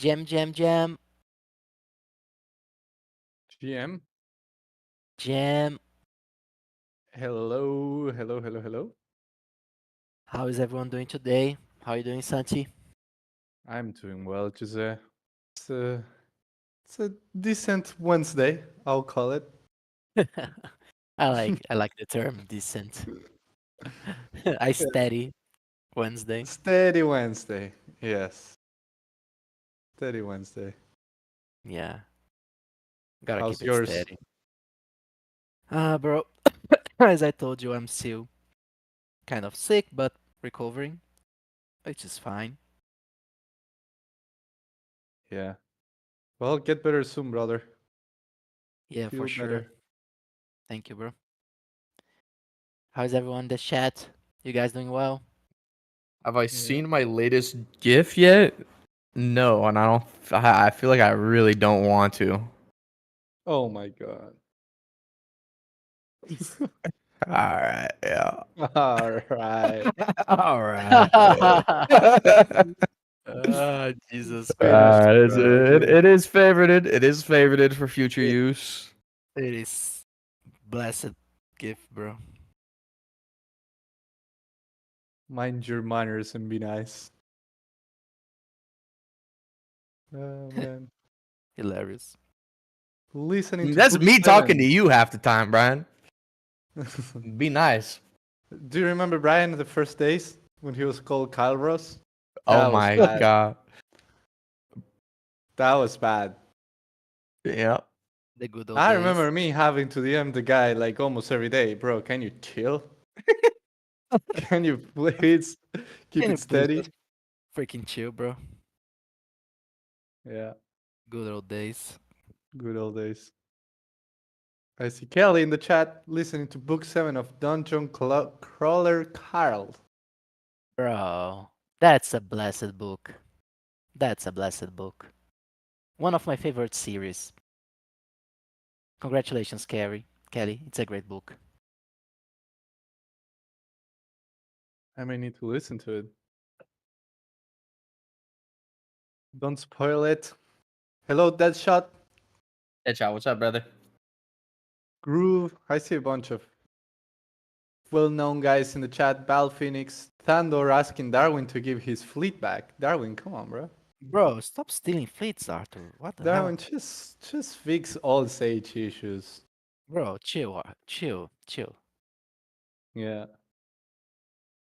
Jam, jam, jam, GM. jam. Hello, hello, hello, hello. How is everyone doing today? How are you doing, Santi? I'm doing well, Jose. It's a, it's a decent Wednesday, I'll call it. I like the term decent. I Yeah. steady Wednesday. Steady Wednesday. Yes, steady Wednesday. Yeah, gotta keep How's it yours? steady. Bro, as I told you, I'm still kind of sick, but recovering, which is fine. Yeah. Well, get better soon, brother. Yeah, for Feel sure. better. Thank you, bro. How's everyone in the chat? You guys doing well? Have I Yeah. seen my latest GIF yet? No, and I don't. I feel like I really don't want to. Oh my god. All right, yeah. All right. All right. Jesus Finished, Christ, It's, bro. it is favorited. It is favorited for future It, use. it is blessed gift, bro. Mind your manners and be nice. Oh man. Hilarious. Listening to That's book me talking to 7. you half the time, Brian. Be nice. Do you remember Brian the first days when he was called Kyle Ross? Oh That was my bad. god. That was bad. Yeah. The good old I days. remember me having to DM the guy like almost every day. Bro, can you chill? Can you please keep Can it you please steady? just freaking chill, bro? Yeah, Good old days. good old days. I see Kelly in the chat listening to book 7 of Dungeon Crawler Carl. Bro, that's a blessed book. That's a blessed book. One of my favorite series. Congratulations, Carrie. Kelly, it's a great book. I may need to listen to it. Don't spoil it. Hello, Deadshot. Hey, Chow, what's up, brother? Groove. I see a bunch of well-known guys in the chat. Val Phoenix, Thandor asking Darwin to give his fleet back. Darwin, come on, bro. Bro, stop stealing fleets, Arthur. What the Darwin, hell? just fix all Sage issues. Bro, chill, chill, chill. Yeah.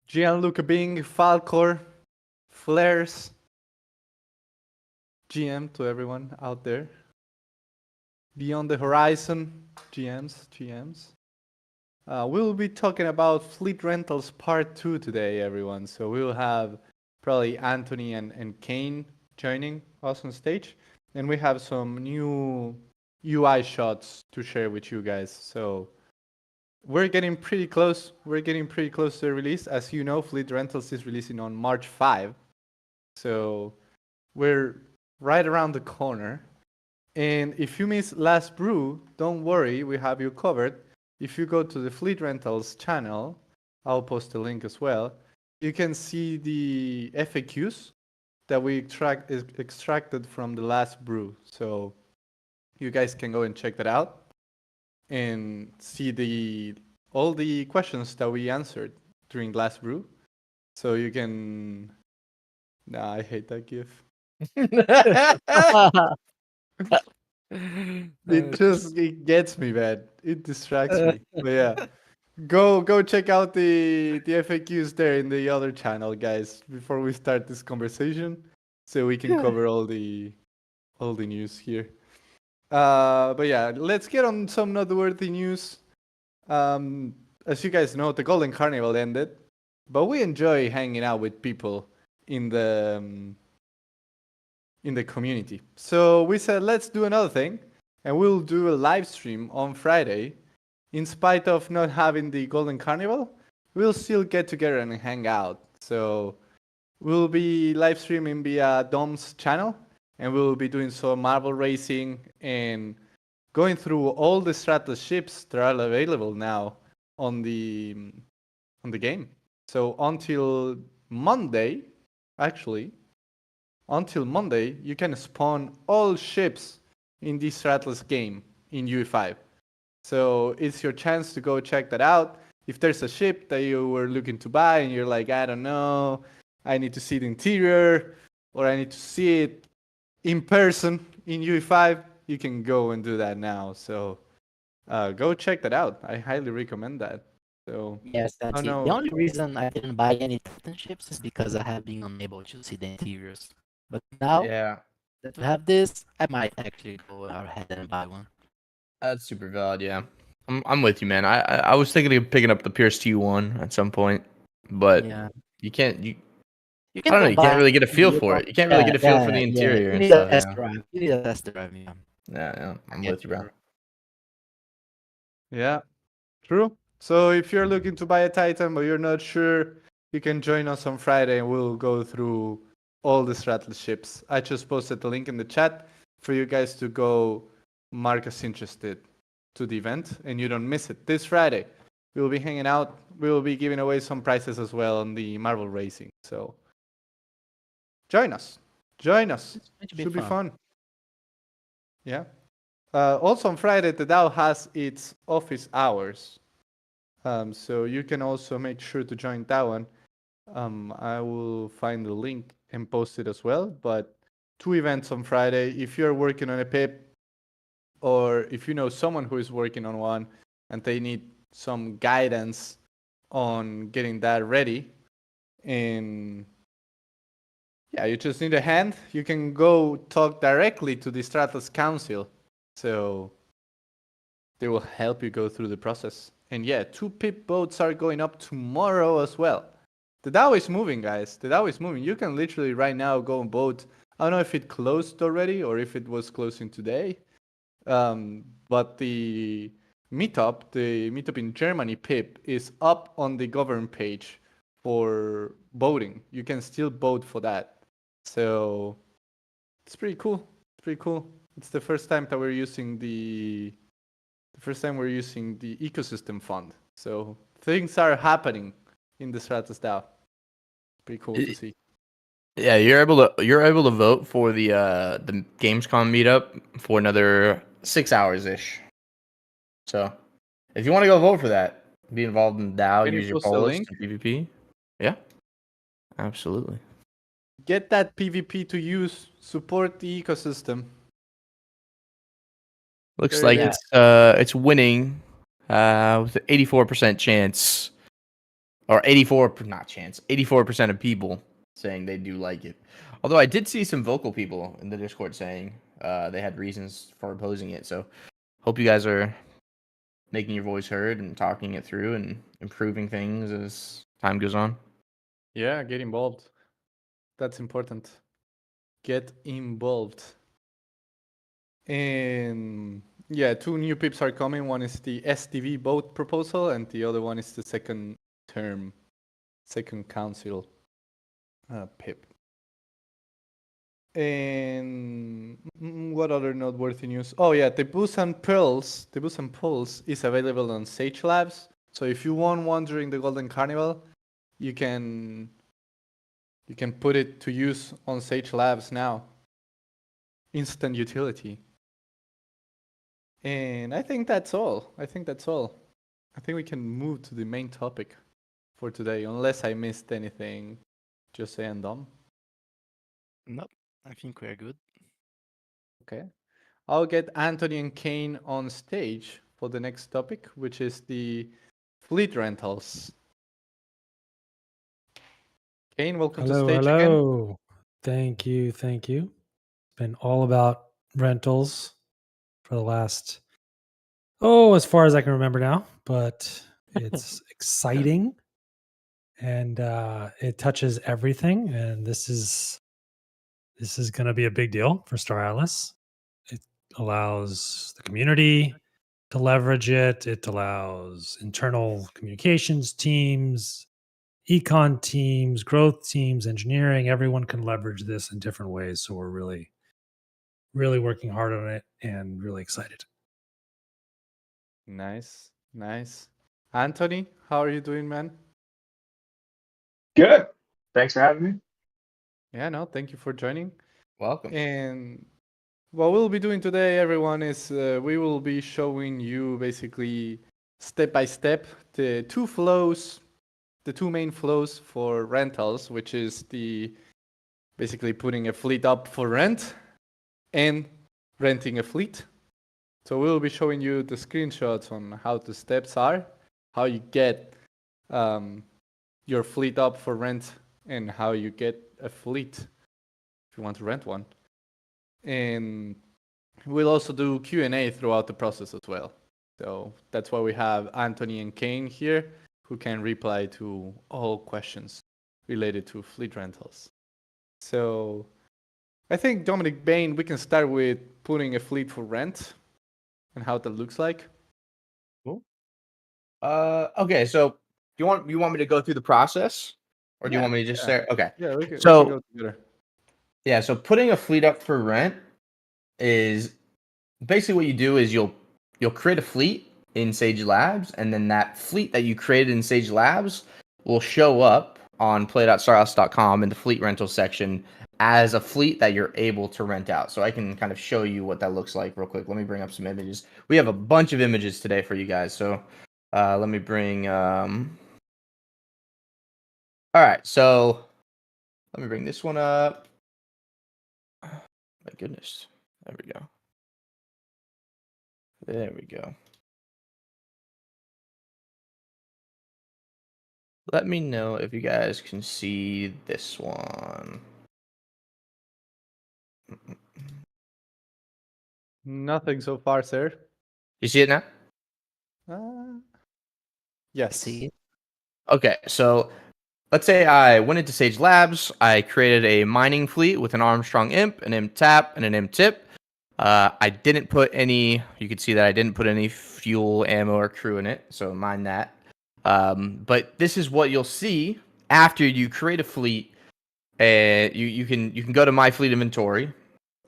Gianluca Bing, Falcor, Flares, GM to everyone out there. Beyond the Horizon, GMs. We'll be talking about Fleet Rentals Part 2 today, everyone. So we'll have probably Anthony and Kane joining us on stage. And we have some new UI shots to share with you guys. So we're getting pretty close. We're getting pretty close to the release. As you know, Fleet Rentals is releasing on March 5. So we're right around the corner. And if you miss Last Brew, don't worry, we have you covered. If you go to the Fleet Rentals channel, I'll post a link as well. You can see the FAQs that we extracted from the Last Brew. So you guys can go and check that out and see all the questions that we answered during Last Brew. So you can. Nah, I hate that GIF. It gets me, man. It distracts me. But yeah, go check out the FAQs there in the other channel, guys, before we start this conversation, so we can cover all the news here. But yeah, let's get on some noteworthy news. As you guys know, the Golden Carnival ended, but we enjoy hanging out with people in the community. So we said, let's do another thing, and we'll do a live stream on Friday. In spite of not having the Golden Carnival, we'll still get together and hang out. So we'll be live streaming via Dom's channel, and we'll be doing some marble racing and going through all the Stratos ships that are available now on the game. So until Monday, actually, until Monday, you can spawn all ships in this Atlas game in UE5. So it's your chance to go check that out. If there's a ship that you were looking to buy and you're like, I don't know, I need to see the interior or I need to see it in person in UE5, you can go and do that now. So go check that out. I highly recommend that. So Yes, I that's don't it. The know. only reason I didn't buy any Titan ships is because I have been unable to see the interiors. But now Yeah, that we have this, I might actually go ahead and buy one. that's super valid. Yeah, I'm with you, man. I was thinking of picking up the Pierce T1 at some point, but Yeah. you can't. You You I can don't know. You can't combine. really get a feel You for know, it. You can't really yeah, get a feel for yeah, the yeah. interior You and need a stuff. test Yeah, drive. You need a test drive, yeah. yeah. I I'm get with you, you, bro. bro. Yeah, true. So if you're looking to buy a Titan but you're not sure, you can join us on Friday and we'll go through all the Stratless ships. I just posted the link in the chat for you guys to go mark us interested to the event and you don't miss it. This Friday, we will be hanging out. We will be giving away some prizes as well on the Marvel Racing. So join us. Join us. It's going to be Should be fun. fun. Yeah. Also on Friday, the DAO has its office hours. So you can also make sure to join that one. I will find the link and post it as well. But 2 events on Friday. If you're working on a PIP or if you know someone who is working on one and they need some guidance on getting that ready, and yeah, you just need a hand, you can go talk directly to the Stratos Council. So they will help you go through the process. And yeah, 2 pip boats are going up tomorrow as well. The DAO is moving, guys. The DAO is moving. You can literally right now go and vote. I don't know if it closed already or if it was closing today. But the meetup in Germany, PIP, is up on the government page for voting. You can still vote for that. So it's pretty cool. It's pretty cool. It's the first time that we're using the ecosystem fund. So things are happening in the Stratus DAO. Pretty cool to see. Yeah, you're able to vote for the Gamescom meetup for another 6 hours ish. So if you want to go vote for that, be involved in DAO, Can you use your post a polis link? to PvP. Yeah, absolutely. Get that PvP to use. Support the ecosystem. Looks There it like Yeah. is. it's winning with an 84% chance, or 84 not chance, 84% of people saying they do like it. Although I did see some vocal people in the Discord saying they had reasons for opposing it. So hope you guys are making your voice heard and talking it through and improving things as time goes on. Yeah, get involved. That's important. Get involved. And yeah, 2 new pips are coming. One is the STV vote proposal, and the other one is the second term, second council pip. And what other noteworthy news? Oh yeah, the Busan Pulse is available on Sage Labs. So if you want one during the Golden Carnival, you can put it to use on Sage Labs now. Instant utility. And I think that's all. I think we can move to the main topic for today, unless I missed anything. Jose and Dom. Nope. I think we're good. Okay. I'll get Anthony and Kane on stage for the next topic, which is the fleet rentals. Kane, welcome to Hello, stage again. hello. Thank you, thank you. Been all about rentals for the last, as far as I can remember now, but it's exciting and it touches everything. And this is going to be a big deal for Star Atlas. It allows the community to leverage it. It allows internal communications teams, econ teams, growth teams, engineering, everyone can leverage this in different ways. So we're really, really working hard on it and really excited. Nice, nice. Anthony, how are you doing, man? Good. Thanks for having me. Yeah, no, thank you for joining. Welcome. And what we'll be doing today, everyone, is we will be showing you basically step by step the two main flows for rentals, which is the basically putting a fleet up for rent and renting a fleet. So we'll be showing you the screenshots on how the steps are, how you get your fleet up for rent, and how you get a fleet if you want to rent one. And we'll also do Q&A throughout the process as well. So that's why we have Anthony and Kane here, who can reply to all questions related to fleet rentals. So I think, Dominic Bain, we can start with putting a fleet for rent and how that looks like. Cool. Okay, so you want me to go through the process, or do you want me to just say? Okay. Yeah, we can So go together. yeah, so putting a fleet up for rent is basically what you do is you'll create a fleet in Sage Labs, and then that fleet that you created in Sage Labs will show up on play.starhouse.com in the fleet rental section as a fleet that you're able to rent out. So I can kind of show you what that looks like real quick. Let me bring up some images. We have a bunch of images today for you guys. So let me bring all right, so let me bring this one up. My goodness. There we go. There we go. Let me know if you guys can see this one. Nothing so far, sir. You see it now? Yes. See? Okay, so let's say I went into Sage Labs. I created a mining fleet with an Armstrong Imp, an Imp Tap, and an Imp Tip. I didn't put any, you can see that I didn't put any fuel, ammo, or crew in it, so mind that. But this is what you'll see after you create a fleet. You can go to my fleet inventory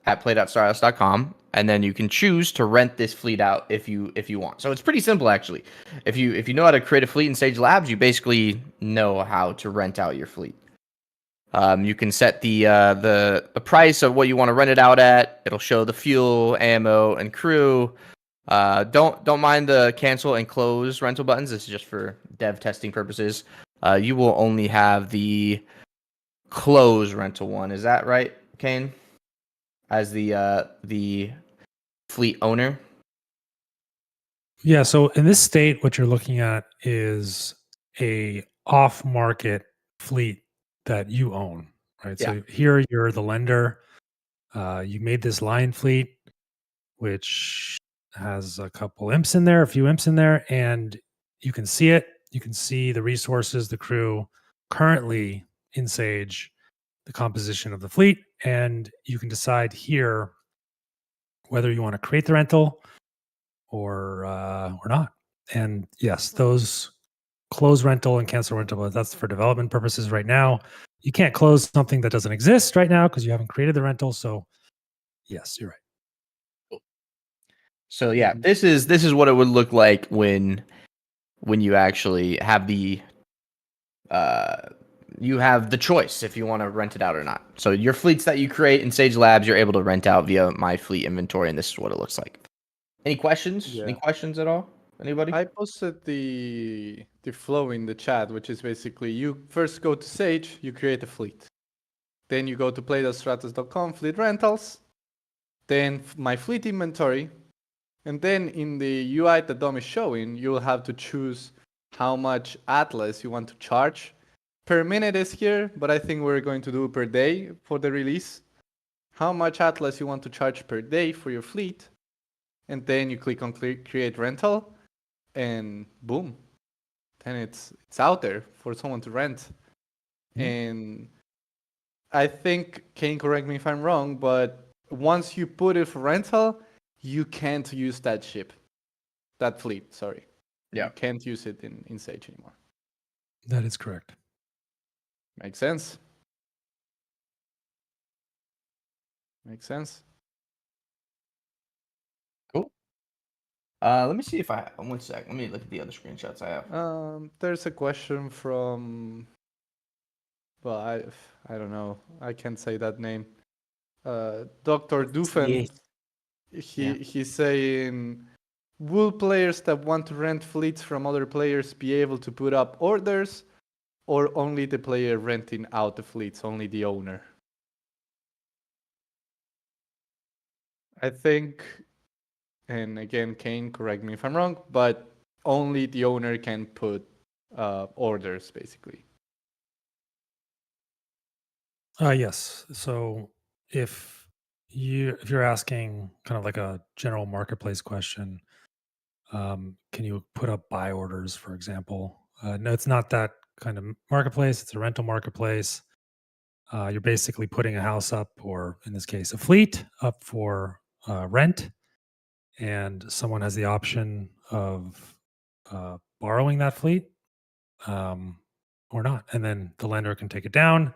at play.starhouse.com, and then you can choose to rent this fleet out if you want. So it's pretty simple actually. If you know how to create a fleet in Sage Labs, you basically know how to rent out your fleet. You can set the price of what you want to rent it out at. It'll show the fuel, ammo, and crew. Don't mind the cancel and close rental buttons. This is just for dev testing purposes. You will only have the close rental one. Is that right, Kane? As the fleet owner. Yeah. So in this state, what you're looking at is a off-market fleet that you own, right? Yeah. So here you're the lender. You made this line fleet, which has a couple imps in there, a few imps in there, and you can see it. You can see the resources, the crew currently in Sage, the composition of the fleet, and you can decide here whether you want to create the rental or not. And yes, those close rental and cancel rental, but that's for development purposes right now. You can't close something that doesn't exist right now because you haven't created the rental. So yes, you're right. So yeah, Mhm. this is what it would look like when you actually have uh the choice if you want to rent it out or not. So your fleets that you create in Sage Labs, you're able to rent out via my fleet inventory, and this is what it looks like. Any questions? Any Yeah. questions at all? Anybody? I posted the flow in the chat, which is basically you first go to Sage, you create a fleet. Then you go to play.stratus.com, fleet rentals, then my fleet inventory, and then in the UI that Dom is showing, you'll have to choose how much Atlas you want to charge. Per minute is here, but I think we're going to do per day for the release. How much Atlas you want to charge per day for your fleet, and then you click on create rental, and boom, then it's out there for someone to rent. And I think, Kane, correct me if I'm wrong, but once you put it for rental, you can't use that fleet, sorry. Yeah. You can't use it in Sage anymore. That is correct. Makes sense. Makes sense. Cool. Let me see if I 1 sec. Let me look at the other screenshots I have. There's a question from, well, I don't know. I can't say that name. Dr. It's yeah, Doofen, yeah. he's saying, will players that want to rent fleets from other players be able to put up orders, or only the player renting out the fleets, only the owner? I think, and again, Kane, correct me if I'm wrong, but only the owner can put orders, basically. Yes. So if you're asking kind of like a general marketplace question, can you put up buy orders, for example? No, it's not that kind of marketplace. It's a rental marketplace. You're basically putting a house up, or in this case, a fleet up for rent, and someone has the option of borrowing that fleet or not, and then the lender can take it down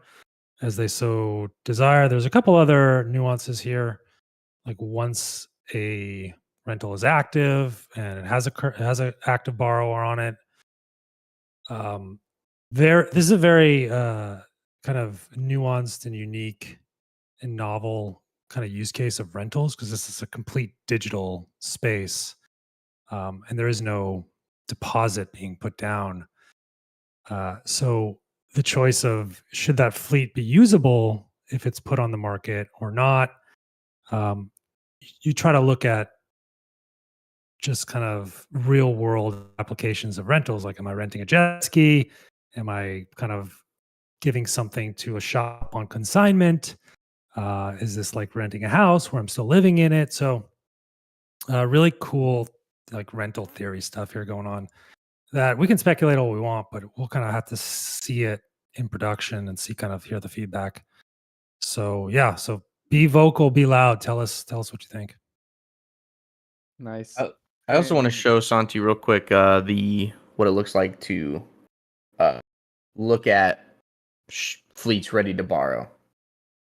as they so desire. There's a couple other nuances here, like once a rental is active and it has it has an active borrower on it. Um, this is a very kind of nuanced and unique and novel kind of use case of rentals because this is a complete digital space, and there is no deposit being put down. So the choice of should that fleet be usable if it's put on the market or not, um, you try to look at just kind of real world applications of rentals. Like, am I renting a jet ski? Am I kind of giving something to a shop on consignment? Is this like renting a house where I'm still living in it? So, really cool, like rental theory stuff here going on that we can speculate all we want, but we'll kind of have to see it in production and see kind of hear the feedback. So, yeah. So be vocal, be loud. Tell us what you think. Nice. I also want to And show Santi real quick the what it looks like to uh, look at fleets ready to borrow.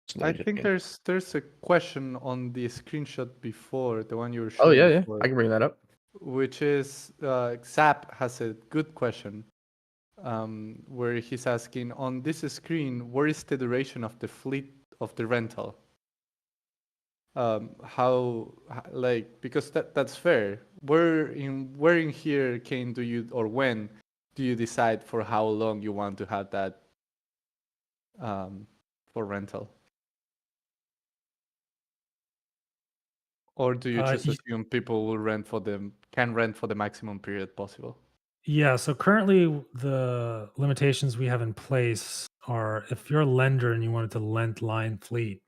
So let I me just think there's a question on the screenshot before, the one you were Oh showing yeah, before, I can bring that up. which is Zap has a good question, where he's asking, on this screen, where is the duration of the fleet of the rental? Like, because that's fair. Where in here can do you, or when do you decide for how long you want to have that for rental? Or do you just Y- assume people can rent for the maximum period possible? Yeah. So currently, the limitations we have in place are if you're a lender and you wanted to lend line fleet,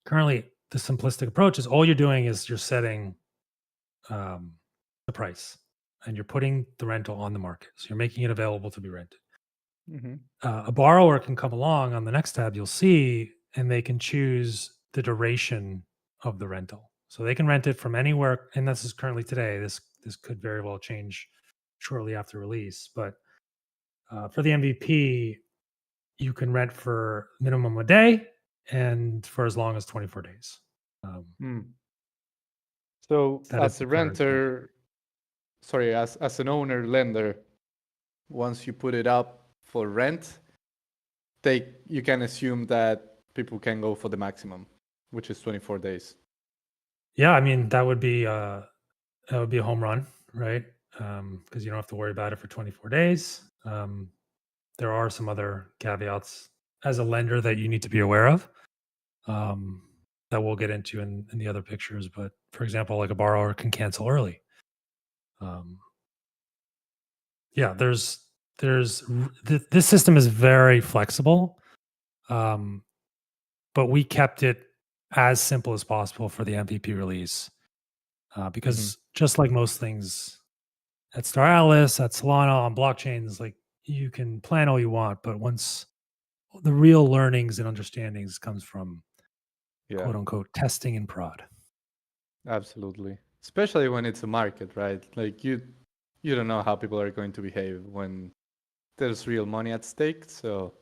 currently, the simplistic approach is all you're doing is you're setting um, the price and you're putting the rental on the market. So you're making it available to be rented. Mm-hmm. A borrower can come along on the next tab, you'll see, and they can choose the duration of the rental. So they can rent it from anywhere. And this is currently today. This could very well change shortly after release. But for the MVP, you can rent for minimum a day and for as long as 24 days. So That is as the a current thing. renter, sorry, as an owner lender, once you put it up for rent, you can assume that people can go for the maximum, which is 24 days. Yeah, I mean that would be a home run, right? Because you don't have to worry about it for 24 days. There are some other caveats as a lender that you need to be aware of, um, that we'll get into in the other pictures. But for example, like a borrower can cancel early. Um, yeah, this system is very flexible, um, but we kept it as simple as possible for the MVP release Mm-hmm. because just like most things at Star Atlas, at Solana, on blockchains, like you can plan all you want, but once the real learnings and understandings comes from Yeah, quote unquote testing and prod. absolutely. Especially when it's a market, right? Like you don't know how people are going to behave when there's real money at stake, so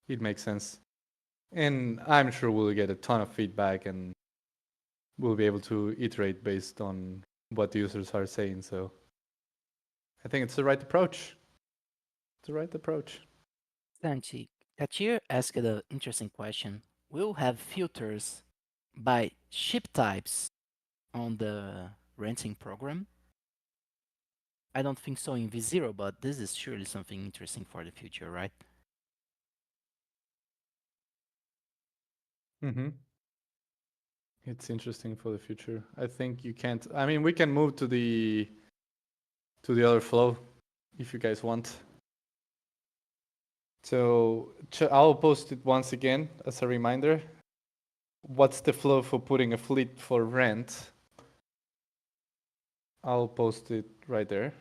it makes sense. And I'm sure we'll get a ton of feedback and we'll be able to iterate based on what the users are saying. So I think it's the right approach. It's the right approach. Sanchi, Kachir asked an interesting question. we'll have filters by ship types on the renting program. I don't think so in V0, but this is surely something interesting for the future, right? Mm-hmm. It's interesting for the future. I think you can't. I mean, we can move to the other flow if you guys want. So I'll post it once again as a reminder. What's the flow for putting a fleet for rent? I'll post it right there.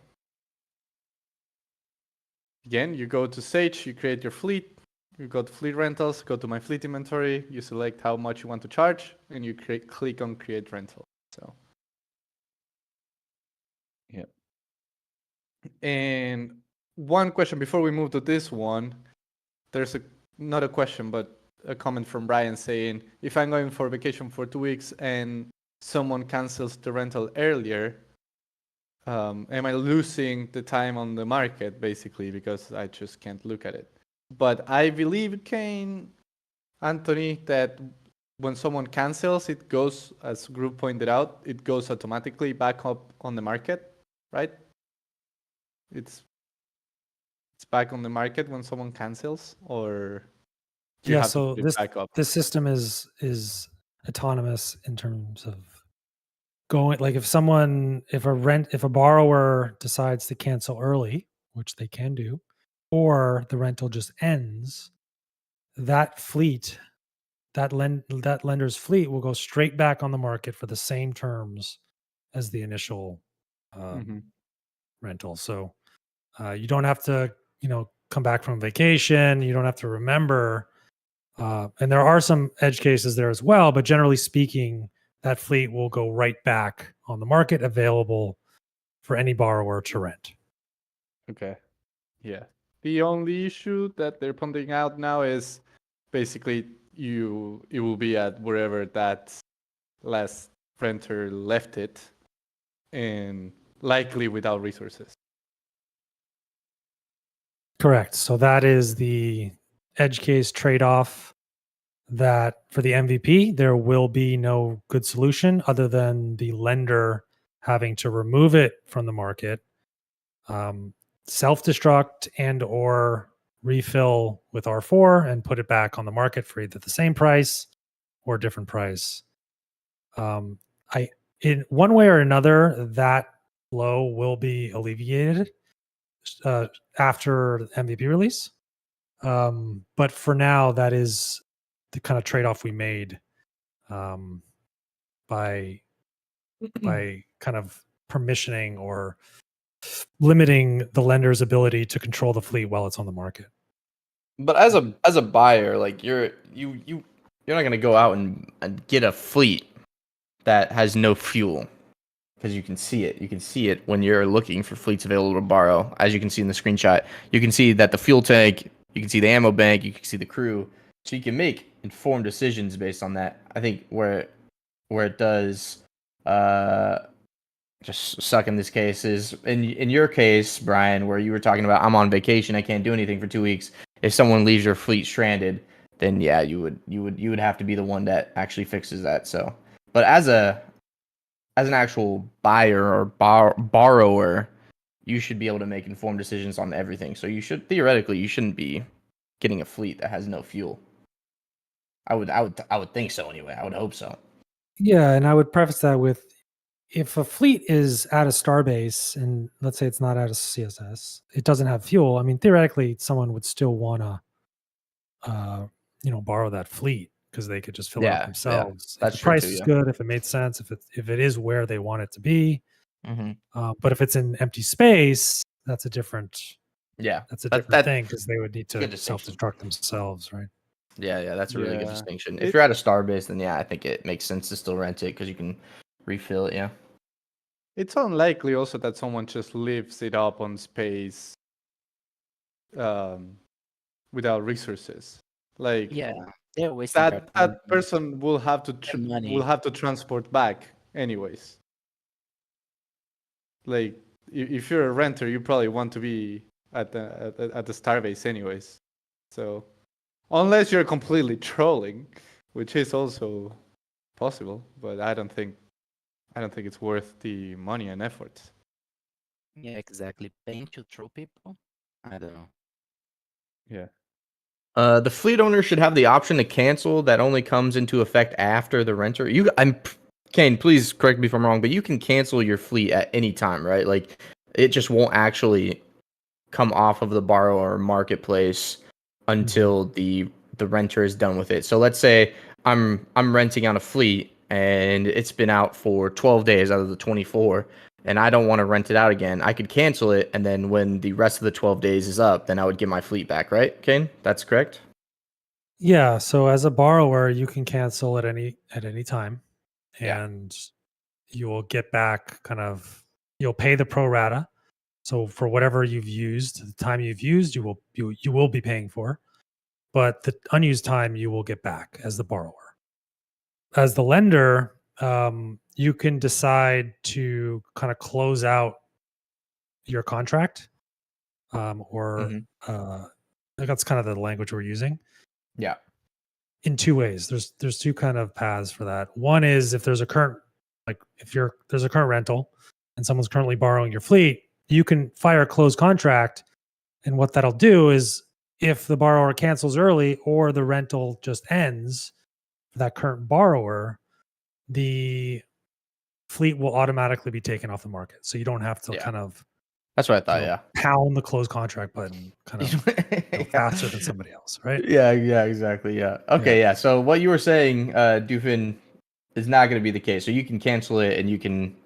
Again, you go to Sage, you create your fleet, you go to fleet rentals, go to my fleet inventory, you select how much you want to charge, and you click on create rental. So, yeah. And one question before we move to this one, there's not a question, but a comment from Brian saying, if I'm going for vacation for 2 weeks and someone cancels the rental earlier, am I losing the time on the market basically because I just can't look at it? But I believe, Kane, Anthony, that when someone cancels, it goes, as Group pointed out, it goes automatically back up on the market, right? It's back on the market when someone cancels, or do you Yeah, have to so put it back up? this system is autonomous in terms of going, like if a borrower decides to cancel early, which they can do, or the rental just ends, that fleet, that lender's fleet will go straight back on the market for the same terms as the initial Mm-hmm. rental. So you don't have to, come back from vacation. You don't have to remember. And there are some edge cases there as well, but generally speaking, that fleet will go right back on the market, available for any borrower to rent. Okay. Yeah. The only issue that they're pointing out now is basically it will be at wherever that last renter left it, and likely without resources. Correct. So that is the edge case trade off, that for the MVP, there will be no good solution other than the lender having to remove it from the market, self-destruct and or refill with R4 and put it back on the market for either the same price or a different price. I In one way or another, that flow will be alleviated after MVP release. But for now, that is the kind of trade-off we made um, by kind of permissioning or limiting the lender's ability to control the fleet while it's on the market. But as a buyer, like you're not gonna go out and get a fleet that has no fuel, because you can see it. You can see it when you're looking for fleets available to borrow. As you can see in the screenshot, you can see that the fuel tank, you can see the ammo bank, you can see the crew, so you can make informed decisions based on that. I think where it does uh just suck in this case is in your case, Brian, where you were talking about, I'm on vacation, I can't do anything for 2 weeks. If someone leaves your fleet stranded, then yeah, you would have to be the one that actually fixes that. So, but as an actual buyer or borrower, you should be able to make informed decisions on everything. So you shouldn't be getting a fleet that has no fuel. I would think so anyway. I would hope so. Yeah, and I would preface that with, if a fleet is at a starbase and let's say it's not at a CSS, it doesn't have fuel. I mean, theoretically, someone would still want to, borrow that fleet because they could just fill it up Yeah, themselves if that's the true price too. is Yeah. good, if it made sense, if it is where they want it to be. Mm-hmm. But if it's in empty space, that's a different Yeah, that thing because they would need good to distinction. self-destruct themselves, right? Yeah, that's a really good Yeah. distinction. If It you're at a Starbase, then yeah, I think it makes sense to still rent it because you can refill it. Yeah. it's unlikely also that someone just leaves it up on space um, without resources. Like Yeah, they're wasting their that time person will have to and will money. have to transport back anyways. Like if you're a renter, you probably want to be at the starbase anyways. So unless you're completely trolling, which is also possible, but I don't think it's worth the money and effort. Yeah, exactly. Paying to throw people? I don't know. Yeah. The fleet owner should have the option to cancel. That only comes into effect after the renter. Kane, please correct me if I'm wrong, but you can cancel your fleet at any time, right? Like, it just won't actually come off of the borrower marketplace until the renter is done with it. So let's say I'm renting out a fleet and it's been out for 12 days out of the 24, and I don't want to rent it out again. I could cancel it, and then when the rest of the 12 days is up, then I would get my fleet back, right, Kane? That's correct? Yeah. So as a borrower, you can cancel at any time, Yeah. and you will get back you'll pay the pro rata. So for whatever you've used, the time you've used, you will be paying for, but the unused time you will get back as the borrower. As the lender, you can decide to kind of close out your contract, or Mhm. that's kind of the language we're using Yeah. in two ways. There's two kind of paths for that. One is if there's a current, there's a current rental and someone's currently borrowing your fleet, you can fire a closed contract, and what that'll do is if the borrower cancels early or the rental just ends for that current borrower, the fleet will automatically be taken off the market. So you don't have to Yeah. kind of, That's what I thought, yeah. pound the close contract button kind of Yeah. faster than somebody else, right? Yeah, exactly. Yeah. Okay, yeah. So what you were saying, Doofin, is not going to be the case. So you can cancel it and you can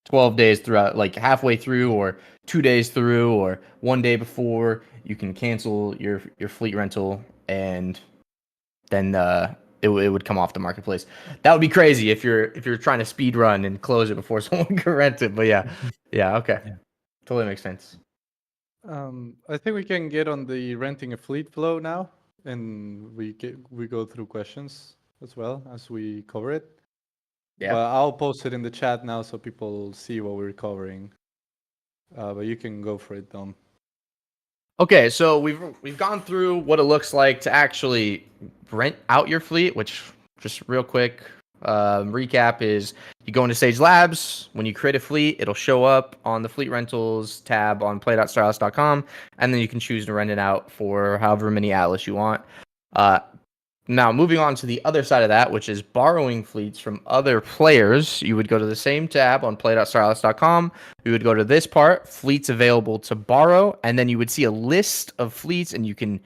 12 days throughout, like halfway through or 2 days through or 1 day before, you can cancel your fleet rental, and then it would come off the marketplace. That would be crazy if you're trying to speed run and close it before someone can rent it. But yeah. Yeah, okay. Yeah. Totally makes sense. I think we can get on the renting a fleet flow now, and we go through questions as well as we cover it. Yeah. But I'll post it in the chat now so people see what we're covering. But you can go for it, Dom. Okay, so we've gone through what it looks like to actually rent out your fleet, which, just real quick recap, is you go into Sage Labs. When you create a fleet, it'll show up on the fleet rentals tab on play.stylus.com, and then you can choose to rent it out for however many Atlas you want. Now, moving on to the other side of that, which is borrowing fleets from other players, you would go to the same tab on play.stylus.com. You would go to this part, fleets available to borrow, and then you would see a list of fleets, and you can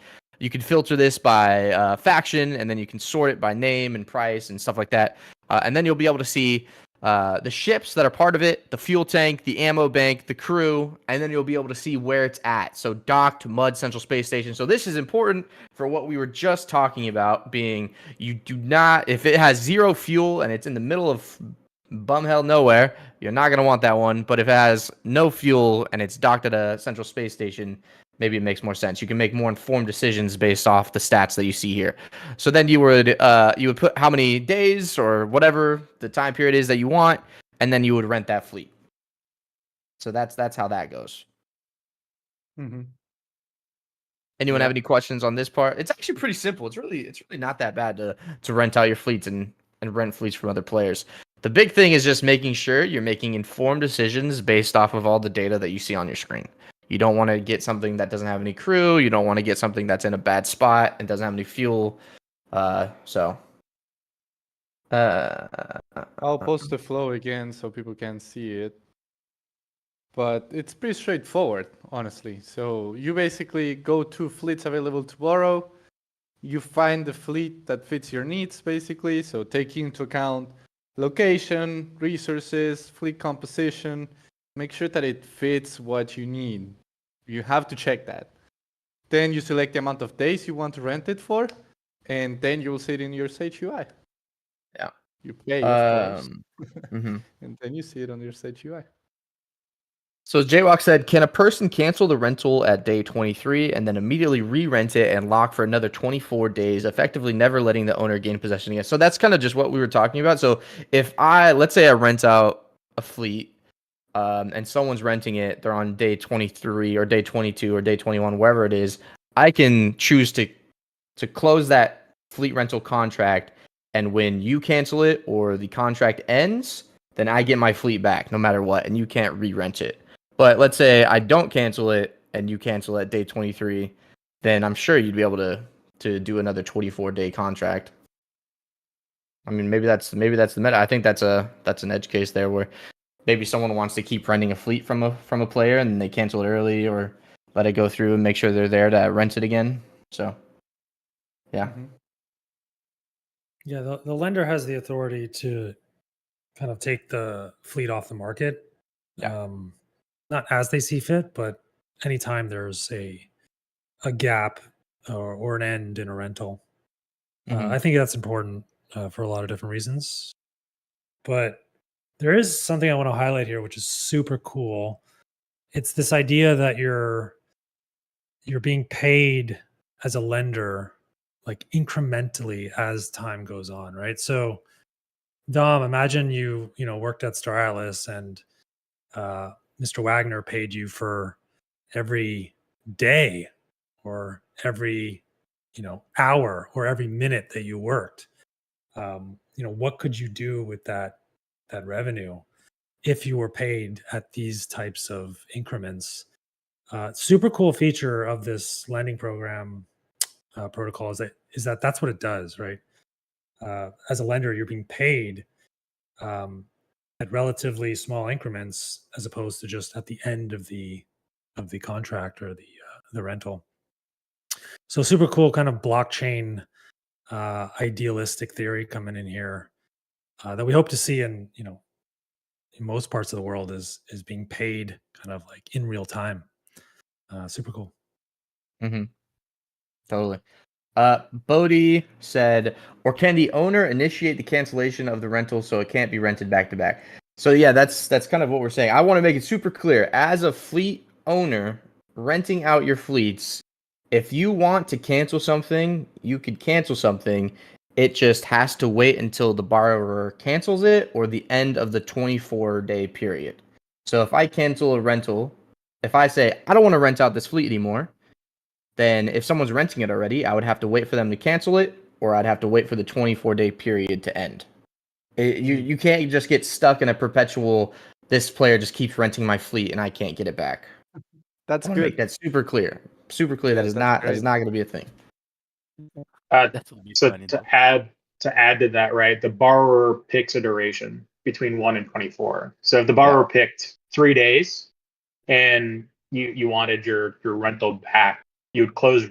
filter this by faction, and then you can sort it by name and price and stuff like that. And then you'll be able to see the ships that are part of it, the fuel tank, the ammo bank, the crew, and then you'll be able to see where it's at. So docked, mud, central space station. So this is important for what we were just talking about, being you do not, if it has 0 fuel and it's in the middle of bum hell nowhere, you're not going to want that one. But if it has no fuel and it's docked at a central space station, maybe it makes more sense. You can make more informed decisions based off the stats that you see here. So then you would put how many days or whatever the time period is that you want, and then you would rent that fleet. So that's how that goes. Mm-hmm. Anyone have any questions on this part? It's actually pretty simple. It's really not that bad to rent out your fleets and rent fleets from other players. The big thing is just making sure you're making informed decisions based off of all the data that you see on your screen. You don't want to get something that doesn't have any crew. You don't want to get something that's in a bad spot and doesn't have any fuel. I'll post the flow again so people can see it. But it's pretty straightforward, honestly. So you basically go to fleets available to borrow. You find the fleet that fits your needs, basically. So taking into account location, resources, fleet composition, make sure that it fits what you need. You have to check that. Then you select the amount of days you want to rent it for, and then you'll see it in your Sage UI. Yeah. You pay, of course. Mm-hmm. And then you see it on your Sage UI. So Jaywalk said, can a person cancel the rental at day 23 and then immediately re-rent it and lock for another 24 days, effectively never letting the owner gain possession again? So that's kind of just what we were talking about. So if let's say I rent out a fleet and someone's renting it, they're on day 23 or day 22 or day 21, wherever it is, I can choose to close that fleet rental contract And when you cancel it or the contract ends, then I get my fleet back no matter what, and you can't re-rent it. But let's say I don't cancel it and you cancel at day 23, then I'm sure you'd be able to do another 24-day contract. I mean, maybe that's the meta. I think that's an edge case there where maybe someone wants to keep renting a fleet from a player and they cancel it early or let it go through and make sure they're there to rent it again. So, yeah. Mhm. Yeah, the lender has the authority to kind of take the fleet off the market. Yeah. Not as they see fit, but anytime there's a gap or an end in a rental. Mhm. I think that's important for a lot of different reasons. But there is something I want to highlight here, which is super cool. It's this idea that you're being paid as a lender like incrementally as time goes on, right? So Dom, imagine you worked at Star Atlas and Mr. Wagner paid you for every day or every hour or every minute that you worked. What could you do with that revenue if you were paid at these types of increments? Super cool feature of this lending program protocol is that that's what it does, right? As a lender, you're being paid um, at relatively small increments as opposed to just at the end of the contract or the rental. So super cool kind of blockchain idealistic theory coming in here that we hope to see in in most parts of the world is being paid kind of like in real time. Super cool. Mhm. Totally. Bodie said, or can the owner initiate the cancellation of the rental so it can't be rented back to back? So yeah, that's kind of what we're saying. I want to make it super clear. As a fleet owner renting out your fleets, if you want to cancel something, you could cancel something. It just has to wait until the borrower cancels it or the end of the 24-day period. So if I cancel a rental, if I say I don't want to rent out this fleet anymore, then if someone's renting it already, I would have to wait for them to cancel it, or I'd have to wait for the 24-day period to end. You can't just get stuck in a perpetual, this player just keeps renting my fleet and I can't get it back. That's I want to make good. that super clear. Super clear Yes, that's that great. is not going to be a thing. That would be So funny to though. add to that, right, the borrower picks a duration between 1 and 24. So if the Yeah. borrower picked 3 days and you wanted your rental back, you would close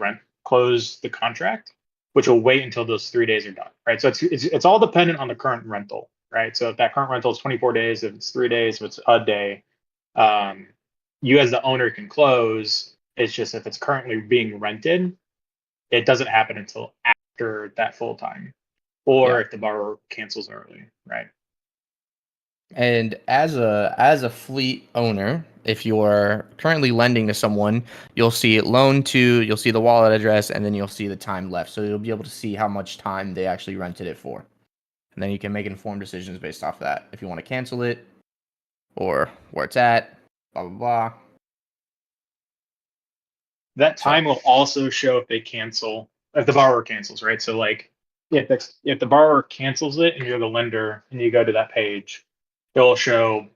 the contract, which will wait until those 3 days are done, right? So it's all dependent on the current rental, right? So if that current rental is 24 days, if it's 3 days, if it's a day, um, you as the owner can close. It's just if it's currently being rented, it doesn't happen until after that full time, or Yeah. if the borrower cancels early, right? And as a fleet owner, if you're currently lending to someone, you'll see loan to, you'll see the wallet address, and then you'll see the time left. So you'll be able to see how much time they actually rented it for. And then you can make informed decisions based off that. If you want to cancel it or where it's at, blah blah blah. That So time will also show if the borrower cancels, right? So like if the borrower cancels it and you're the lender and you go to that page, it will show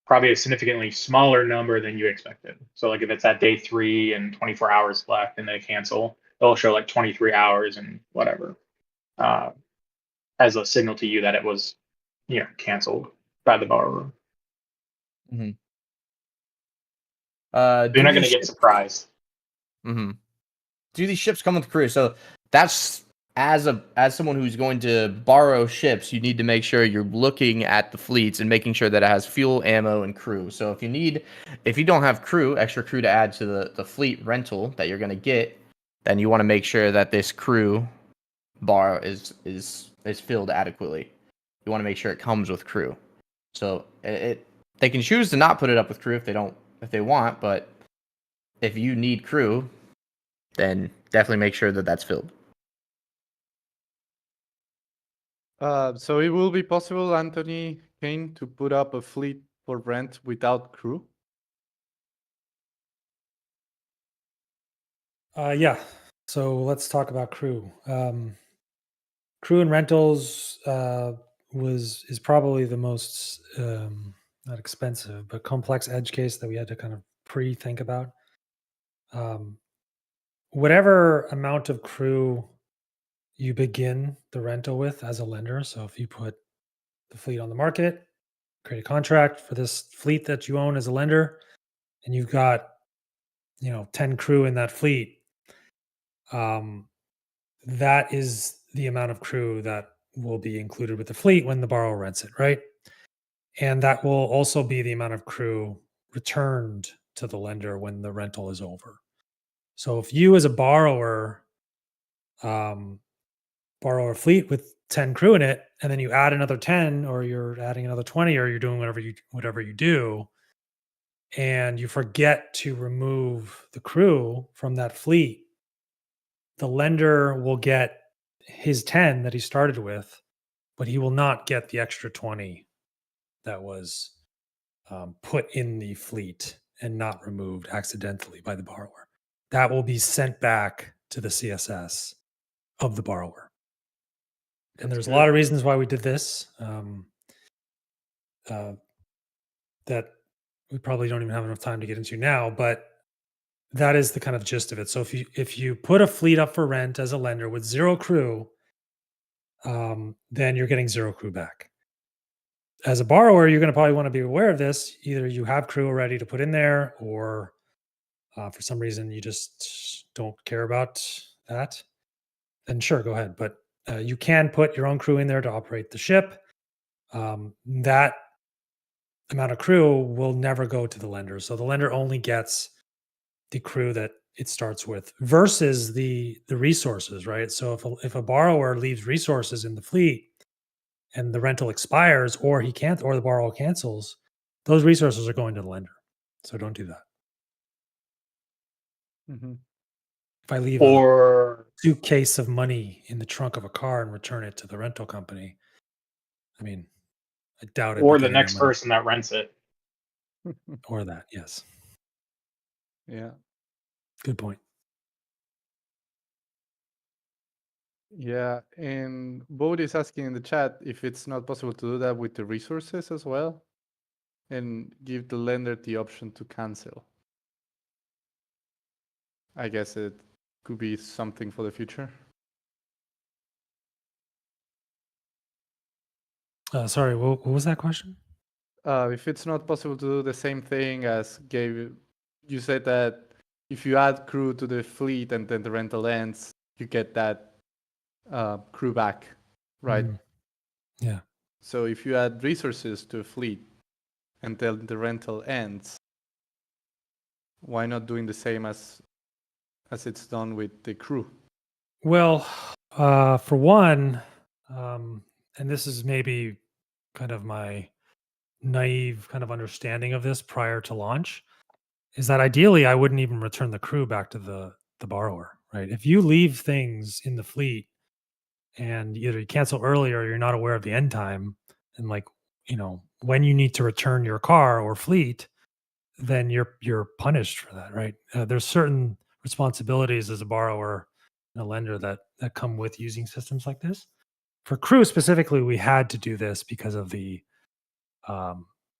probably a significantly smaller number than you expected. So like if it's at day 3 and 24 hours left and they cancel, it'll show like 23 hours and whatever, uh, as a signal to you that it was, canceled by the borrower. mhm. So you're Do not going these to get ships? surprised. Mm-hmm. Do these ships come with crew? So that's as someone who's going to borrow ships, you need to make sure you're looking at the fleets and making sure that it has fuel, ammo, and crew. So if you don't have crew, extra crew to add to the fleet rental that you're going to get, then you want to make sure that this crew bar is filled adequately. You want to make sure it comes with crew. So they can choose to not put it up with crew if they want, but if you need crew, then definitely make sure that that's filled. So it will be possible, Anthony Kane, to put up a fleet for rent without crew? Yeah. So let's talk about crew. crew and rentals is probably the most not expensive but complex edge case that we had to kind of pre-think about. Whatever amount of crew you begin the rental with as a lender, so if you put the fleet on the market, create a contract for this fleet that you own as a lender, and you've got 10 crew in that fleet, that is the amount of crew that will be included with the fleet when the borrower rents it, right? And that will also be the amount of crew returned to the lender when the rental is over. So if you as a borrower borrow a fleet with 10 crew in it, and then you add another 10, or you're adding another 20, or you're doing whatever you do, and you forget to remove the crew from that fleet, the lender will get his 10 that he started with, but he will not get the extra 20 that was put in the fleet and not removed accidentally by the borrower. That will be sent back to the CSS of the borrower. And That's there's a good. lot of reasons why we did this that we probably don't even have enough time to get into now, but that is the kind of gist of it. So if you put a fleet up for rent as a lender with 0 crew, then you're getting 0 crew back. As a borrower, you're going to probably want to be aware of this. Either you have crew already to put in there, or for some reason you just don't care about that. Then sure, go ahead. But you can put your own crew in there to operate the ship. That amount of crew will never go to the lender. So the lender only gets the crew that it starts with versus the resources, right? So if a borrower leaves resources in the fleet and the rental expires, or the borrower cancels, those resources are going to the lender. So don't do that. Mm-hmm. If I leave Or a suitcase of money in the trunk of a car and return it to the rental company, I mean, I doubt I'd be or the getting that next money. person that rents it. Or that, yes. Yeah. Good point. Yeah, and Bod is asking in the chat if it's not possible to do that with the resources as well, and give the lender the option to cancel. I guess it could be something for the future. Sorry, what was that question? If it's not possible to do the same thing as Gabe, you said that if you add crew to the fleet and then the rental ends, you get that crew back, right? Yeah. So if you add resources to a fleet and then the rental ends, why not doing the same as it's done with the crew? Well, for one, and this is maybe kind of my naive kind of understanding of this prior to launch, is that ideally I wouldn't even return the crew back to the borrower, right? If you leave things in the fleet and either you cancel early or you're not aware of the end time, and when you need to return your car or fleet, then you're punished for that, right? There's certain responsibilities as a borrower and a lender that come with using systems like this. For crew specifically, we had to do this because of the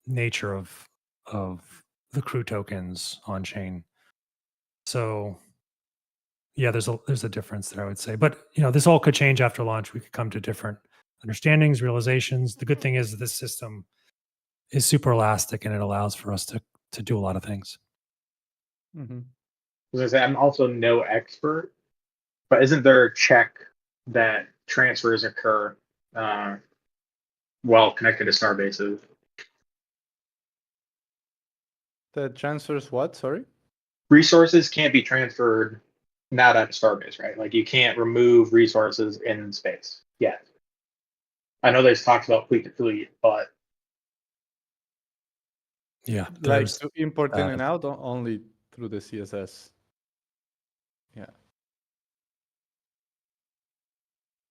nature of the crew tokens on chain. So yeah, there's a difference there, I would say. But this all could change after launch. We could come to different understandings, realizations. The good thing is that this system is super elastic and it allows for us to do a lot of things. Mm-hmm. As I say, I'm also no expert, but isn't there a check that transfers occur while connected to Starbases? That transfers what? Sorry? Resources can't be transferred not at a Starbase, right? Like you can't remove resources in space yet. I know there's talks about fleet to fleet, but Yeah, Like there's to import in that. and out, or only through the CSS? Yeah.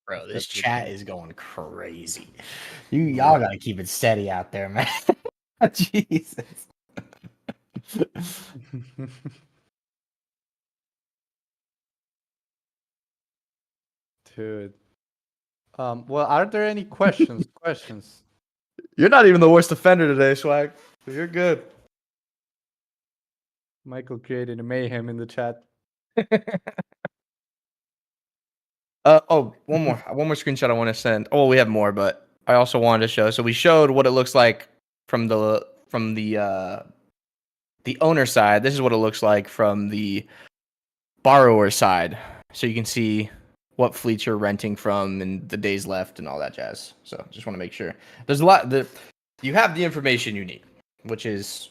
Bro, this That's the chat thing. is going crazy. Y'all gotta keep it steady out there, man. Jesus. Dude. Well, are there any questions? Questions? You're not even the worst offender today, Swag. You're good. Michael created a mayhem in the chat. One more screenshot I want to send. Oh, we have more, but I also wanted to show. So we showed what it looks like from the owner side. This is what it looks like from the borrower side. So you can see what fleets you're renting from and the days left and all that jazz. So just want to make sure there's a lot. You have the information you need, which is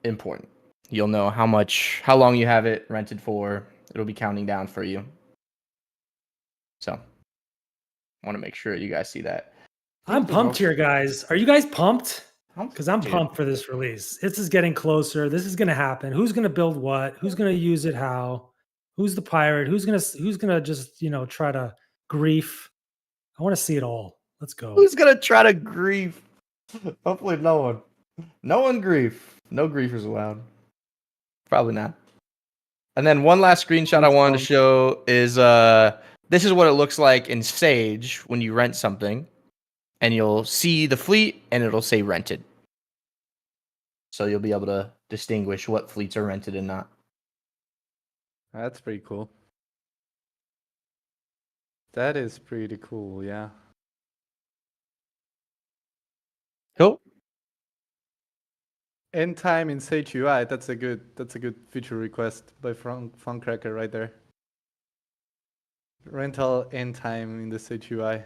important. You'll know how long you have it rented for. It'll be counting down for you. So I want to make sure you guys see that. I'm pumped here, guys. Are you guys pumped? Because I'm Dude. pumped for this release. This is getting closer. This is going to happen. Who's going to build what? Who's going to use it how? Who's the pirate? Who's going to just, try to grief? I want to see it all. Let's go. Who's gonna try to grief? Hopefully no one. No one grief. No griefers allowed. Probably not. And then one last screenshot I wanted to show is this is what it looks like in Sage when you rent something. And you'll see the fleet and it'll say rented. So you'll be able to distinguish what fleets are rented and not. That's pretty cool. That is pretty cool, yeah. Cool. End time in Sage UI. That's a good feature request by Funcracker right there. Rental end time in the Sage UI.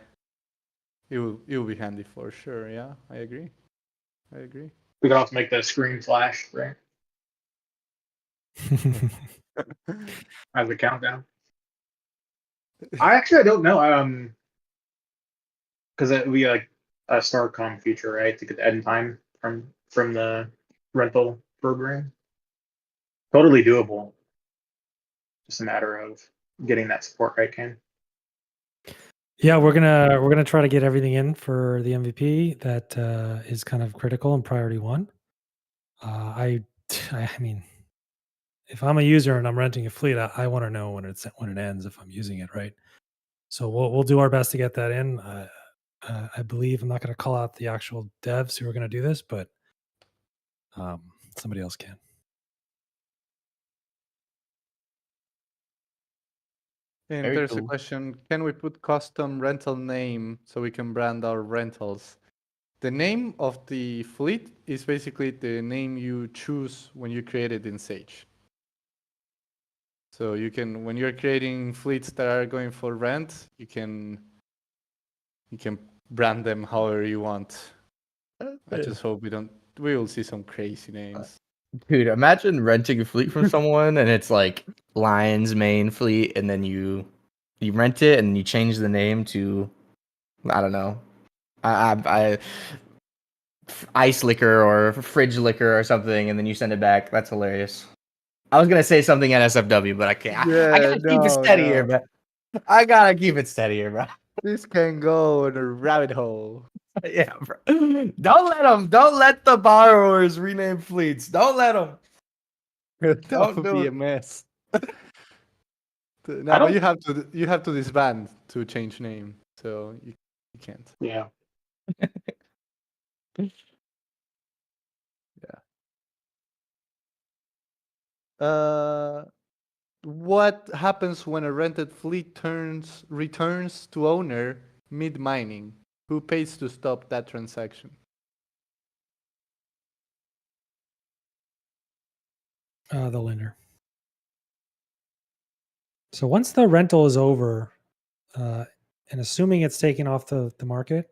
It will be handy for sure. Yeah, I agree. We could also make the screen flash, right? As a countdown. I don't know. Because we like a StarCom feature, right? To get the end time from the rental program. Totally doable. Just a matter of getting that support right, Ken. Yeah, we're gonna try to get everything in for the MVP that is kind of critical and priority one. I mean, if I'm a user and I'm renting a fleet, I want to know when it ends if I'm using it, right? So we'll do our best to get that in. I believe I'm not going to call out the actual devs who are going to do this, but somebody else can. And Very there's cool. a question, can we put custom rental name so we can brand our rentals? The name of the fleet is basically the name you choose when you create it in Sage. So you can, when you're creating fleets that are going for rent, you can brand them however you want. I just hope we will see some crazy names. Dude, imagine renting a fleet from someone and it's like Lion's main fleet, and then you rent it and you change the name to, I don't know, I ice liquor or fridge liquor or something, and then you send it back. That's hilarious. I was gonna say something NSFW, but I can't. I gotta keep it steady here, bro. I gotta keep it steady here, bro. This can go in a rabbit hole. Yeah, bro. Don't let the borrowers rename fleets. Don't let them. That Don't would do be it. a mess. No, but you have to disband to change name, so you can't. Yeah. What happens when a rented fleet returns to owner mid mining? Who pays to stop that transaction? The lender. So once the rental is over, and assuming it's taken off the market,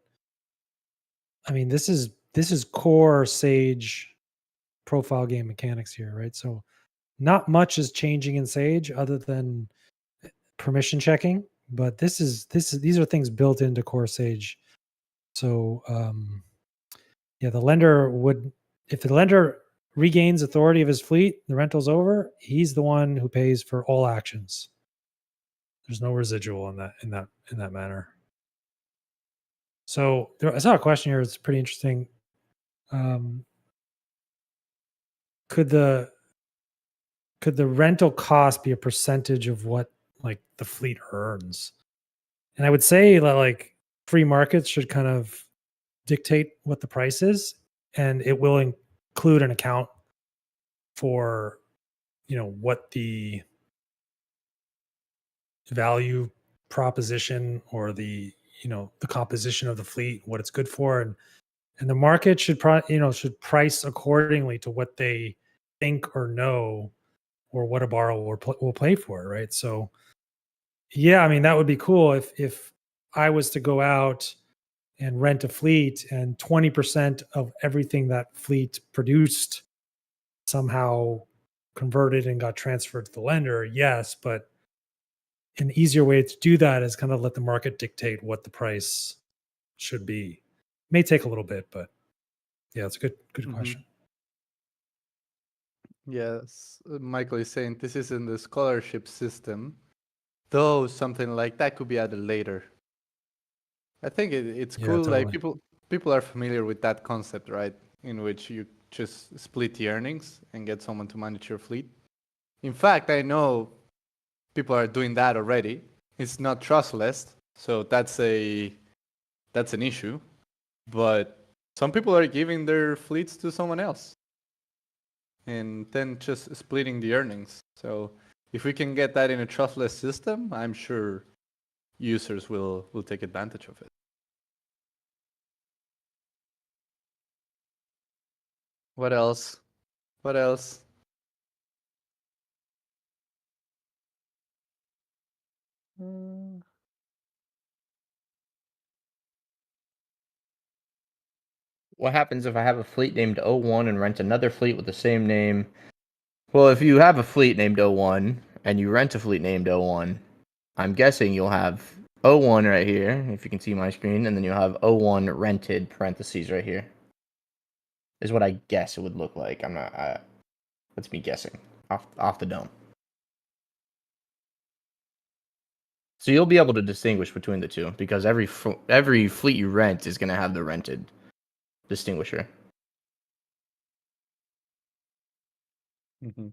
I mean, this is core Sage profile game mechanics here, right? So not much is changing in Sage other than permission checking, but these are things built into core Sage. So yeah, the lender would, if the lender regains authority of his fleet, the rental's over, he's the one who pays for all actions. There's no residual in that manner. So I saw a question here. It's pretty interesting. Could the rental cost be a percentage of what like the fleet earns? And I would say that like free markets should kind of dictate what the price is, and it will include an account for what the value proposition or the the composition of the fleet, what it's good for, and the market should should price accordingly to what they think or know or what a borrower will pay for it, right? So yeah, I mean that would be cool if I was to go out and rent a fleet and 20% of everything that fleet produced somehow converted and got transferred to the lender. Yes, but an easier way to do that is kind of let the market dictate what the price should be. May take a little bit, but yeah, it's a good Mhm. question. Yes, Michael is saying this is in the scholarship system, though something like that could be added later. I think it's Yeah, cool. Like totally. people are familiar with that concept, right? In which you just split the earnings and get someone to manage your fleet. In fact, I know people are doing that already. It's not trustless, so that's an issue. But some people are giving their fleets to someone else and then just splitting the earnings. So if we can get that in a trustless system, I'm sure users will take advantage of it. What else? What else? Mm, What happens if I have a fleet named O1 and rent another fleet with the same name? Well, if you have a fleet named O1 and you rent a fleet named O1, I'm guessing you'll have O1 right here, if you can see my screen, and then you'll have O1 rented parentheses right here. Is what I guess it would look like. I'm not. That's me guessing off the dome. So you'll be able to distinguish between the two because every fleet you rent is going to have the rented distinguisher. mhm.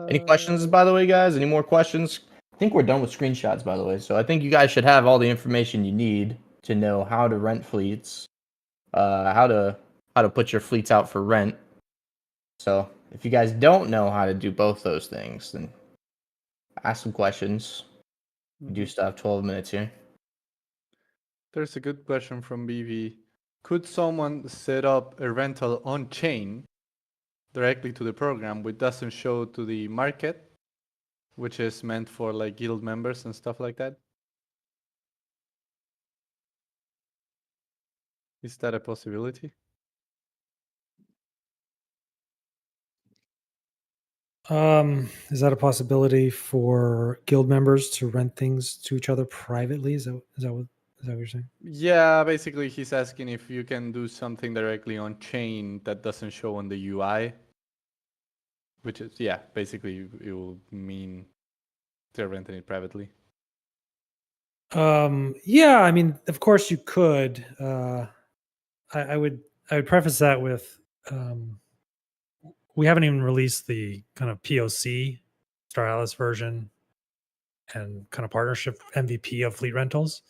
Any questions, Uh, by the way, guys? Any more questions? I think we're done with screenshots, by the way. So I think you guys should have all the information you need to know how to rent fleets, how to put your fleets out for rent. So if you guys don't know how to do both those things, then ask some questions. We do mhm. still have 12 minutes here. There's a good question from BV. Could someone set up a rental on chain directly to the program, which doesn't show to the market, which is meant for like guild members and stuff like that? Is that a possibility? Is that a possibility for guild members to rent things to each other privately? Is that what you're saying? Yeah, basically he's asking if you can do something directly on chain that doesn't show on the UI, which is, yeah, basically it will mean they're renting it privately. Yeah, I mean, of course you could. I would preface that with we haven't even released the kind of POC Star Atlas version and kind of partnership MVP of fleet rentals.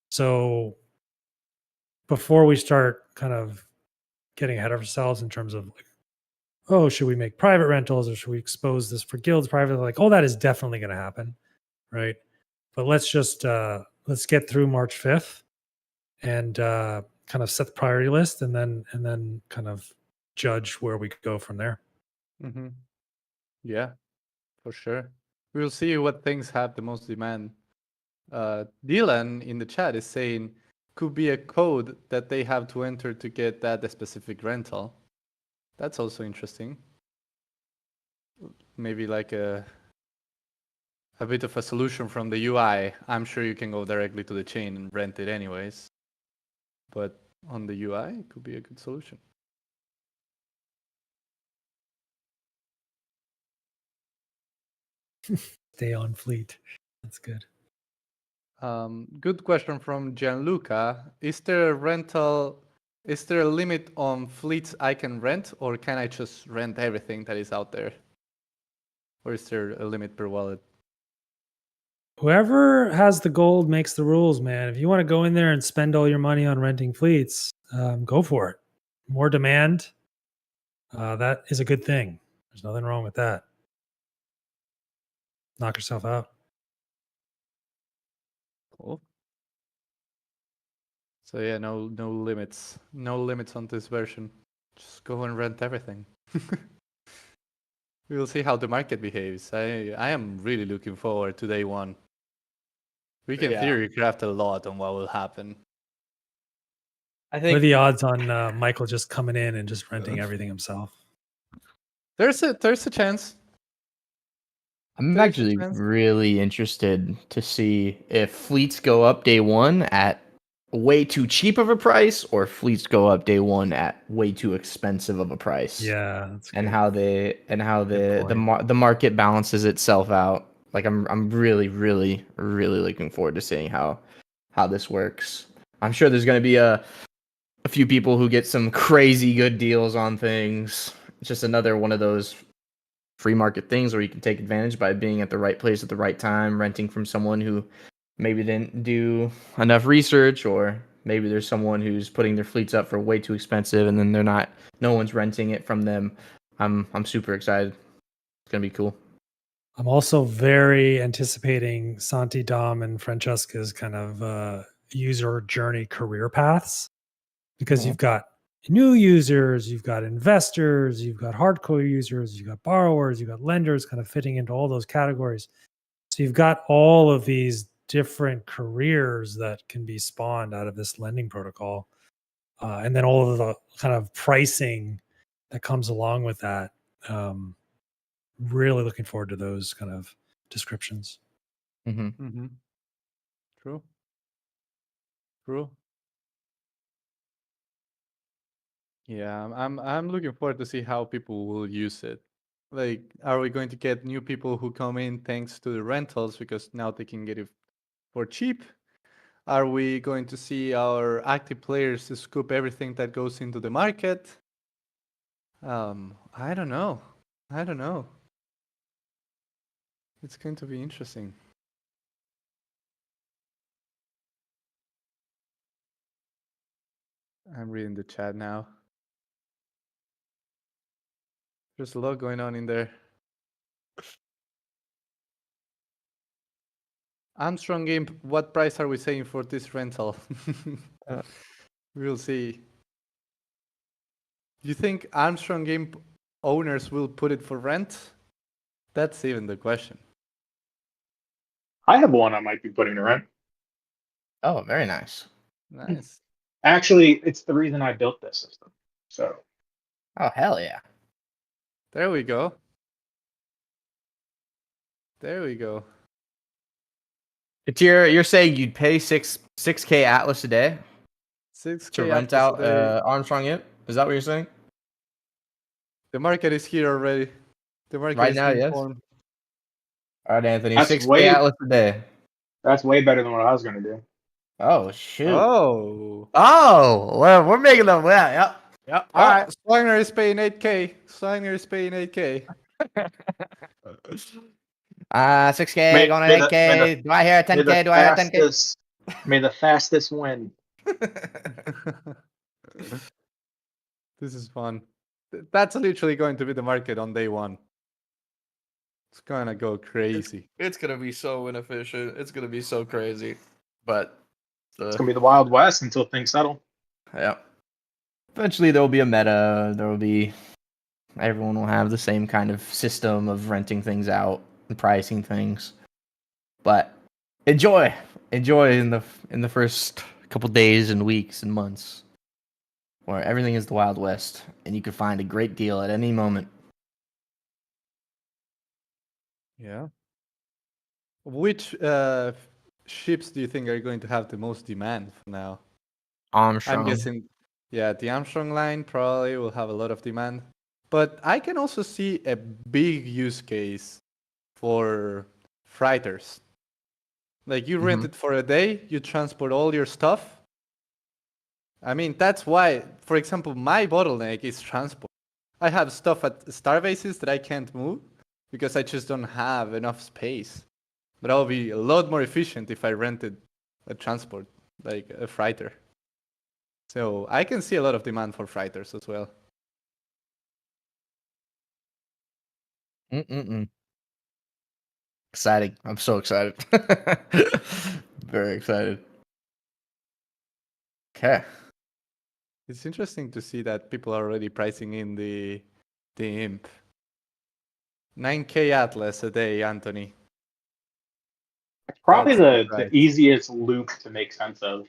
So before we start kind of getting ahead of ourselves in terms of like, oh, should we make private rentals or should we expose this for guilds privately? Like, all that is definitely going to happen, right? But let's just let's get through March 5th and kind of set the priority list and then kind of judge where we could go from there. Mm-hmm. Yeah, for sure. We'll see what things have the most demand. Dylan in the chat is saying could be a code that they have to enter to get that specific rental. That's also interesting. Maybe like a bit of a solution from the UI. I'm sure you can go directly to the chain and rent it anyways. But on the UI, it could be a good solution. Stay on fleet. That's good. Good question from Gianluca. Is there a limit on fleets I can rent, or can I just rent everything that is out there? Or is there a limit per wallet? Whoever has the gold makes the rules, man. If you want to go in there and spend all your money on renting fleets, go for it. More demand, that is a good thing. There's nothing wrong with that. Knock yourself out. Cool. So yeah, no limits. No limits on this version. Just go and rent everything. We will see how the market behaves. I am really looking forward to day one. We can Yeah. theory craft a lot on what will happen. I What are think the odds on Michael just coming in and just renting everything himself? There's a chance. I'm There's a actually chance. really interested to see if fleets go up day one at way too cheap of a price, or fleets go up day one at way too expensive of a price. Yeah, that's And good. how the point. market balances itself out. Like I'm really looking forward to seeing how this works. I'm sure there's going to be a few people who get some crazy good deals on things. It's just another one of those free market things where you can take advantage by being at the right place at the right time, renting from someone who maybe didn't do enough research, or maybe there's someone who's putting their fleets up for way too expensive and then no one's renting it from them. I'm super excited. It's gonna be cool. I'm also very anticipating Santi, Dom, and Francesca's kind of user journey career paths, because you've got new users, you've got investors, you've got hardcore users, you've got borrowers, you've got lenders, kind of fitting into all those categories. So you've got all of these different careers that can be spawned out of this lending protocol. And then all of the kind of pricing that comes along with that. Really looking forward to those kind of descriptions. Mm-hmm. Mm-hmm. True. True. Yeah, I'm looking forward to see how people will use it. Like, are we going to get new people who come in thanks to the rentals because now they can get it for cheap? Are we going to see our active players to scoop everything that goes into the market? I don't know. I don't know. It's going to be interesting. I'm reading the chat now. There's a lot going on in there. Armstrong Game, what price are we saying for this rental? We'll see. Do you think Armstrong Game owners will put it for rent? That's even the question. I have one I might be putting to rent. Oh, very nice. Nice. Actually, it's the reason I built this system. So Oh, hell yeah. There we go. There we go. It's you're saying you'd pay 6K Atlas a day 6K to rent Atlas a out day. Armstrong it? Is that what you're saying? The market is here already. The market Right is now, being yes. formed. All right, Anthony, that's 6K Atlas a day. way better than what I was gonna do. Oh shoot. Oh. Oh, well, we're making them. Yeah, yep. All right. Swagner is paying 8K. Swagner is paying 8K. 6K going to 8K. Do I hear 10K? Do I hear 10K? May the fastest win. This is fun. That's literally going to be the market on day one. It's gonna go crazy. It's gonna be so inefficient. It's gonna be so crazy. But It's gonna be the Wild West until things settle. yeah. Eventually there will be a meta. Everyone will have the same kind of system of renting things out and pricing things. But enjoy in the first couple days and weeks and months, where everything is the Wild West and you can find a great deal at any moment. Yeah. Which ships do you think are going to have the most demand for now? Armstrong. I'm guessing, yeah, the Armstrong line probably will have a lot of demand. But I can also see a big use case for freighters. Like you rent it for a day, you transport all your stuff. I mean, that's why, for example, my bottleneck is transport. I have stuff at star bases that I can't move because I just don't have enough space. But I'll be a lot more efficient if I rented a transport, like a freighter. So I can see a lot of demand for freighters as well. Exciting. I'm so excited. Very excited. Okay. It's interesting to see that people are already pricing in the imp. 9K Atlas a day, Anthony. It's probably That's the right. easiest loop to make sense of,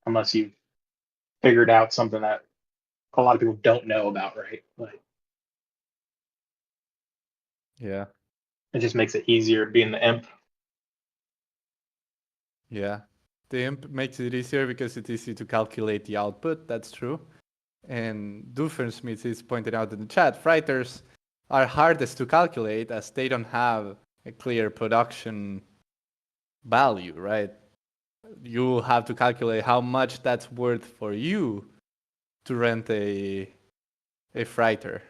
unless you've figured out something that a lot of people don't know about, right? Like, Yeah. it just makes it easier being the imp. Yeah. The imp makes it easier because it's easy to calculate the output. That's true. And Doofensmith is pointed out in the chat, freighters are hardest to calculate as they don't have a clear production value, right? You have to calculate how much that's worth for you to rent a freighter.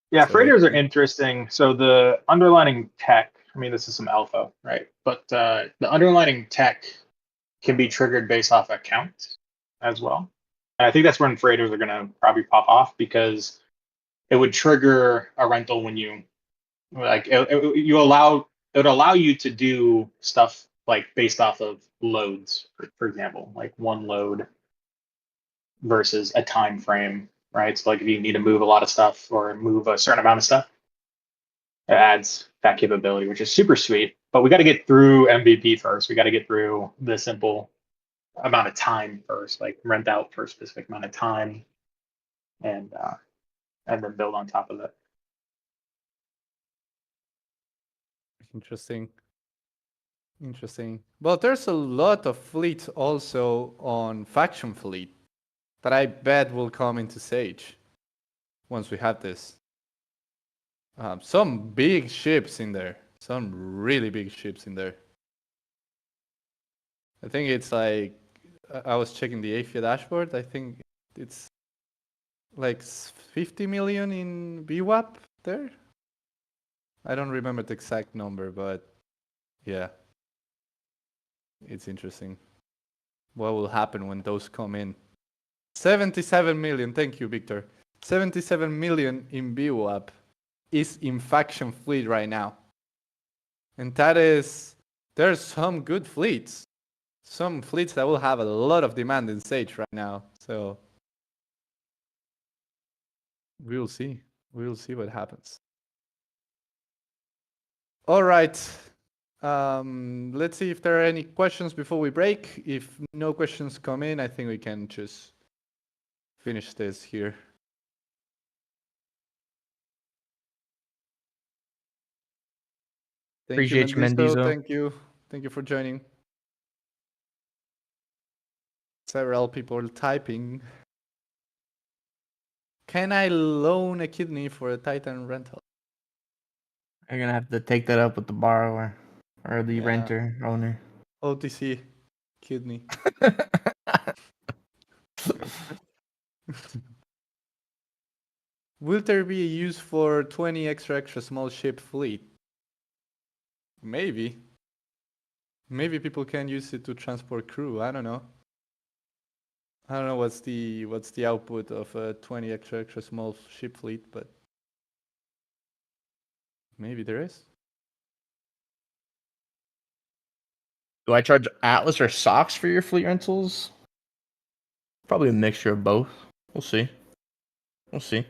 Yeah, So freighters are interesting. So the underlining tech, I mean, this is some alpha, right? But the underlining tech can be triggered based off account as well. And I think that's when freighters are going to probably pop off, because it would trigger a rental when you like you allow it would allow you to do stuff like based off of loads, for example, like one load versus a time frame, right? So like if you need to move a lot of stuff or move a certain amount of stuff, it adds that capability, which is super sweet. But we got to get through MVP first. We got to get through the simple amount of time first, like rent out for a specific amount of time, and then build on top of it. interesting. Interesting. Well, there's a lot of fleets also on faction fleet that I bet will come into Sage once we have this. Some big ships in there. Some really big ships in there. I think it's like, I was checking the AFIA dashboard. I think it's like 50 million in VWAP there. I don't remember the exact number, but yeah. It's interesting. What will happen when those come in? 77 million. Thank you, Victor. 77 million in VWAP is in faction fleet right now. And that is, there's some good fleets. Some fleets that will have a lot of demand in Sage right now. So we'll see. We'll see what happens. All right. Let's see if there are any questions before we break. If no questions come in, I think we can just finish this here. Thank you, Appreciate you, Mendizo. Mendizo. Thank you. Thank you for joining. Several people typing. Can I loan a kidney for a Titan rental? You're gonna have to take that up with the borrower or the Yeah. renter owner. OTC kidney. Will there be a use for 20 extra small ship fleet? Maybe. Maybe people can use it to transport crew. I don't know. I don't know what's the output of a 20 extra small ship fleet, but maybe there is. Do I charge Atlas or Socks for your fleet rentals? Probably a mixture of both. We'll see. We'll see.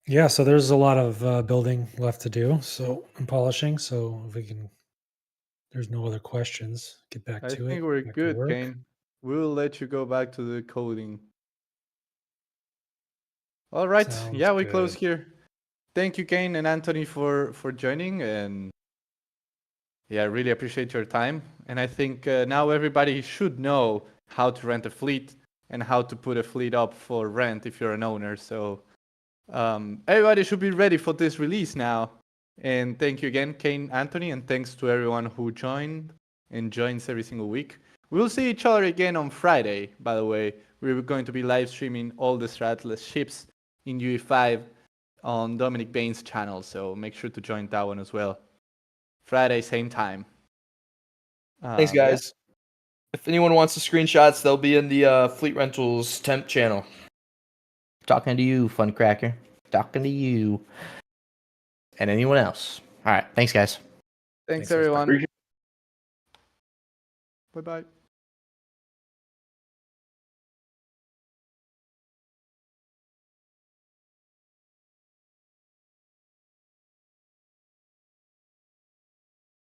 Yeah, so there's a lot of building left to do, so and polishing. So if we can, there's no other questions. Get back I to think it. we're Back to good, work. Kane. We'll let you go back to the coding. All right. Sounds Yeah, we close good. here. Thank you, Kane and Anthony, for joining, and yeah, I really appreciate your time. And I think now everybody should know how to rent a fleet and how to put a fleet up for rent if you're an owner. So everybody should be ready for this release now. And thank you again, Kane, Anthony, and thanks to everyone who joined and joins every single week. We'll see each other again on Friday, by the way. We're going to be live streaming all the Stratless ships in UE5 on Dominic Bain's channel, so make sure to join that one as well. Friday, same time. Thanks, But yeah. guys. If anyone wants the screenshots, they'll be in the Fleet Rentals temp channel. Talking to you, Fun Cracker. Talking to you. And anyone else. All right. Thanks, guys. Thanks Thanks, guys. everyone. Appreciate Bye bye.